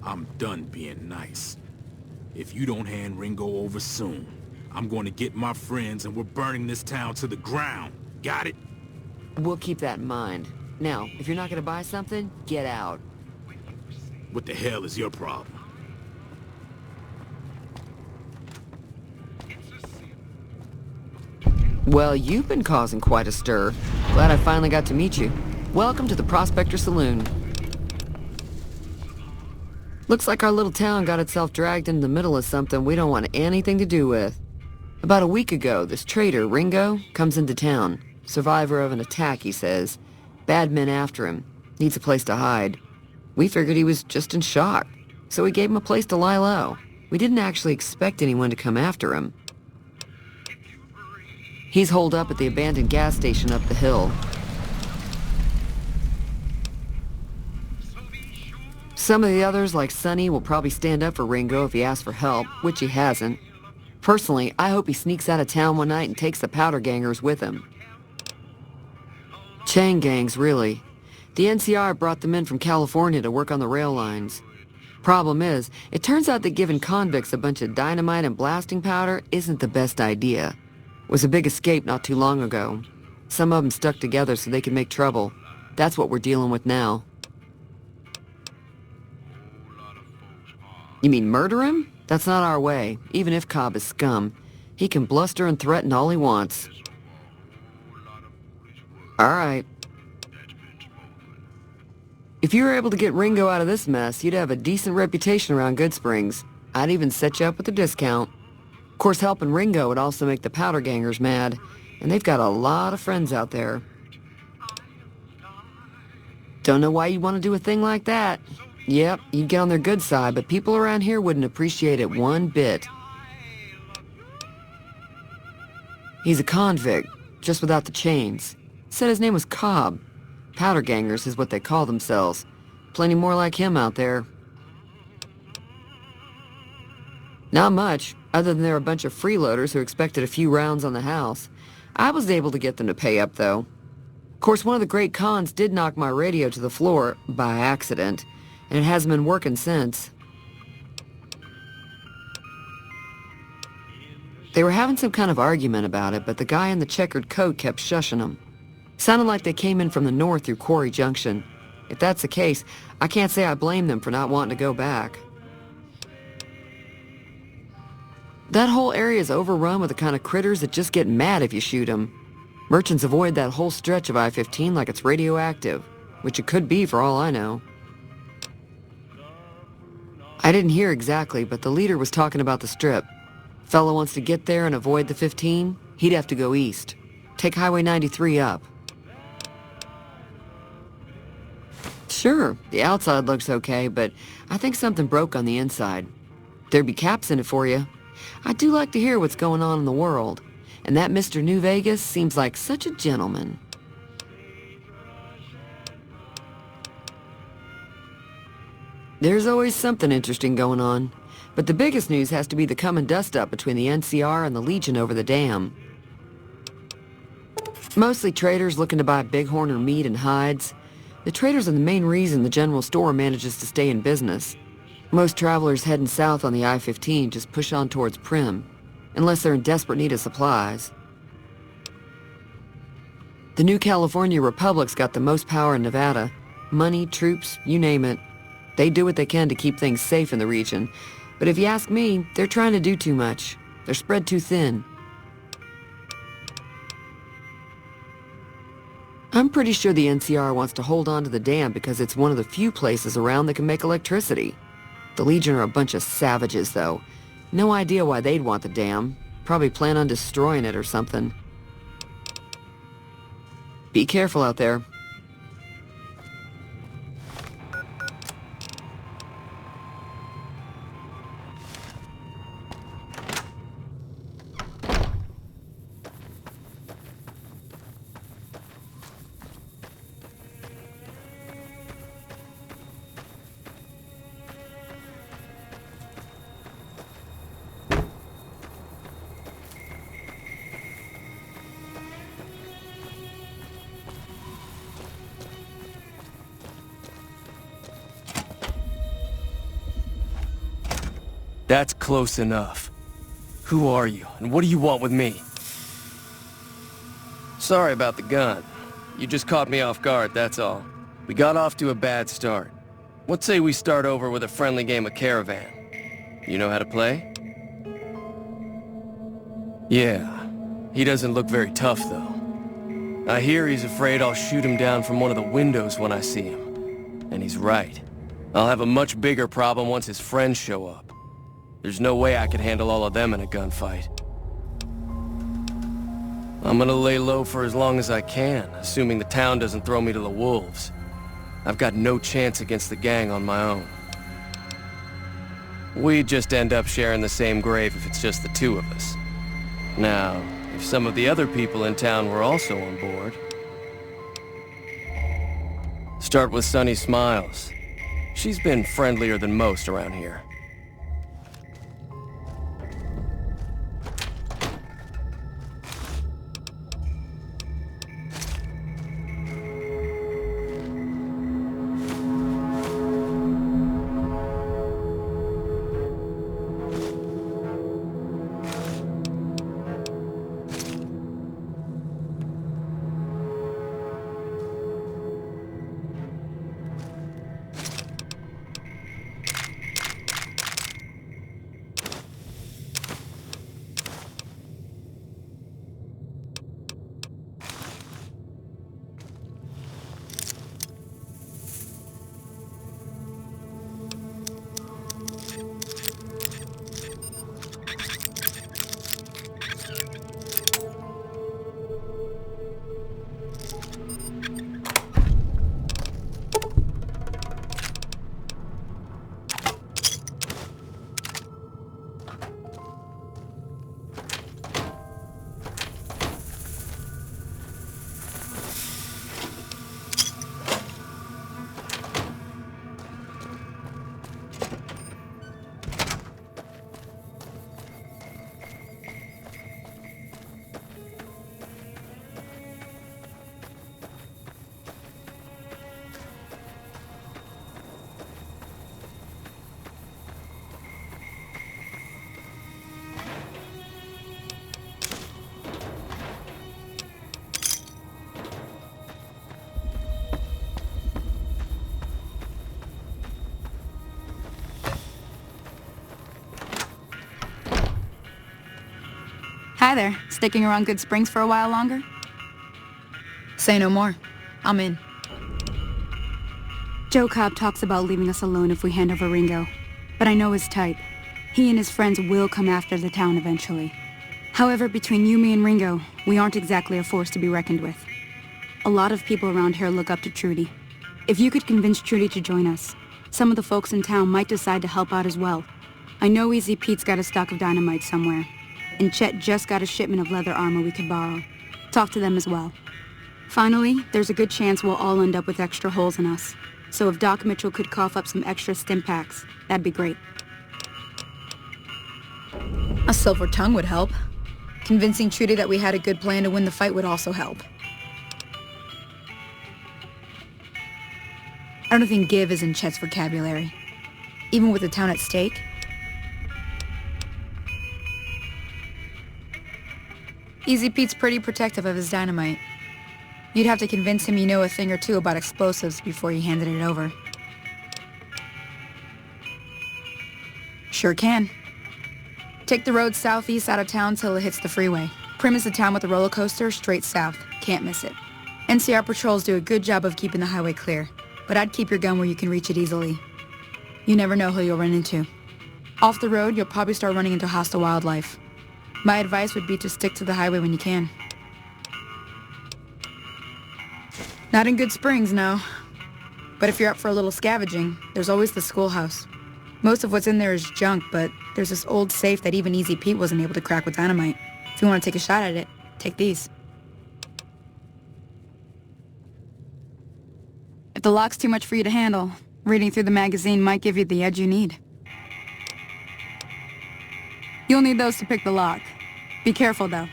I'm done being nice. If you don't hand Ringo over soon, I'm going to get my friends and we're burning this town to the ground. Got it? We'll keep that in mind. Now, if you're not gonna buy something, get out. What the hell is your problem? Well, you've been causing quite a stir. Glad I finally got to meet you. Welcome to the Prospector Saloon. Looks like our little town got itself dragged into the middle of something we don't want anything to do with. About a week ago, this traitor, Ringo, comes into town. Survivor of an attack, he says. Bad men after him. Needs a place to hide. We figured he was just in shock, so we gave him a place to lie low. We didn't actually expect anyone to come after him. He's holed up at the abandoned gas station up the hill. Some of the others, like Sonny, will probably stand up for Ringo if he asks for help, which he hasn't. Personally, I hope he sneaks out of town one night and takes the powder gangers with him. Chain gangs, really. The NCR brought them in from California to work on the rail lines. Problem is, it turns out that giving convicts a bunch of dynamite and blasting powder isn't the best idea. It was a big escape not too long ago. Some of them stuck together so they could make trouble. That's what we're dealing with now. You mean murder him? That's not our way, even if Cobb is scum. He can bluster and threaten all he wants. All right. If you were able to get Ringo out of this mess, you'd have a decent reputation around Goodsprings. I'd even set you up with a discount. Of course, helping Ringo would also make the powder gangers mad, and they've got a lot of friends out there. Don't know why you'd want to do a thing like that. Yep, you'd get on their good side, but people around here wouldn't appreciate it one bit. He's a convict, just without the chains. Said his name was Cobb. Powder gangers is what they call themselves. Plenty more like him out there. Not much, other than they're a bunch of freeloaders who expected a few rounds on the house. I was able to get them to pay up, though. Of course, one of the great cons did knock my radio to the floor, by accident, and it hasn't been working since. They were having some kind of argument about it, but the guy in the checkered coat kept shushing them. Sounded like they came in from the north through Quarry Junction. If that's the case, I can't say I blame them for not wanting to go back. That whole area is overrun with the kind of critters that just get mad if you shoot them. Merchants avoid that whole stretch of I-15 like it's radioactive, which it could be for all I know. I didn't hear exactly, but the leader was talking about the strip. Fellow wants to get there and avoid the 15, he'd have to go east. Take Highway 93 up. Sure, the outside looks okay, but I think something broke on the inside. There'd be caps in it for you. I do like to hear what's going on in the world, and that Mr. New Vegas seems like such a gentleman. There's always something interesting going on, but the biggest news has to be the come and dust up between the NCR and the Legion over the dam. Mostly traders looking to buy bighorn or meat and hides. The traders are the main reason the general store manages to stay in business. Most travelers heading south on the I-15 just push on towards Prim, unless they're in desperate need of supplies. The New California Republic's got the most power in Nevada. Money, troops, you name it. They do what they can to keep things safe in the region. But if you ask me, they're trying to do too much. They're spread too thin. I'm pretty sure the NCR wants to hold on to the dam because it's one of the few places around that can make electricity. The Legion are a bunch of savages, though. No idea why they'd want the dam. Probably plan on destroying it or something. Be careful out there. That's close enough. Who are you, and what do you want with me? Sorry about the gun. You just caught me off guard, that's all. We got off to a bad start. What say we start over with a friendly game of Caravan? You know how to play? Yeah. He doesn't look very tough, though. I hear he's afraid I'll shoot him down from one of the windows when I see him. And he's right. I'll have a much bigger problem once his friends show up. There's no way I could handle all of them in a gunfight. I'm gonna lay low for as long as I can, assuming the town doesn't throw me to the wolves. I've got no chance against the gang on my own. We'd just end up sharing the same grave if it's just the two of us. Now, if some of the other people in town were also on board... Start with Sunny Smiles. She's been friendlier than most around here. Hi there. Sticking around Good Springs for a while longer? Say no more. I'm in. Joe Cobb talks about leaving us alone if we hand over Ringo, but I know his type. He and his friends will come after the town eventually. However, between you, me, and Ringo, we aren't exactly a force to be reckoned with. A lot of people around here look up to Trudy. If you could convince Trudy to join us, some of the folks in town might decide to help out as well. I know Easy Pete's got a stock of dynamite somewhere, and Chet just got a shipment of leather armor we could borrow. Talk to them as well. Finally, there's a good chance we'll all end up with extra holes in us. So if Doc Mitchell could cough up some extra stim packs, that'd be great. A silver tongue would help. Convincing Trudy that we had a good plan to win the fight would also help. I don't think give is in Chet's vocabulary. Even with the town at stake. Easy Pete's pretty protective of his dynamite. You'd have to convince him you know a thing or two about explosives before you handed it over. Sure can. Take the road southeast out of town till it hits the freeway. Premise the town with a roller coaster straight south. Can't miss it. NCR patrols do a good job of keeping the highway clear, but I'd keep your gun where you can reach it easily. You never know who you'll run into. Off the road, you'll probably start running into hostile wildlife. My advice would be to stick to the highway when you can. Not in Good Springs, no. But if you're up for a little scavenging, there's always the schoolhouse. Most of what's in there is junk, but there's this old safe that even Easy Pete wasn't able to crack with dynamite. If you want to take a shot at it, take these. If the lock's too much for you to handle, reading through the magazine might give you the edge you need. You'll need those to pick the lock. Be careful, though.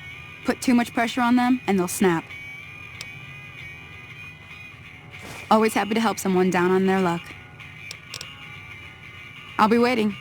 Put too much pressure on them, and they'll snap. Always happy to help someone down on their luck. I'll be waiting.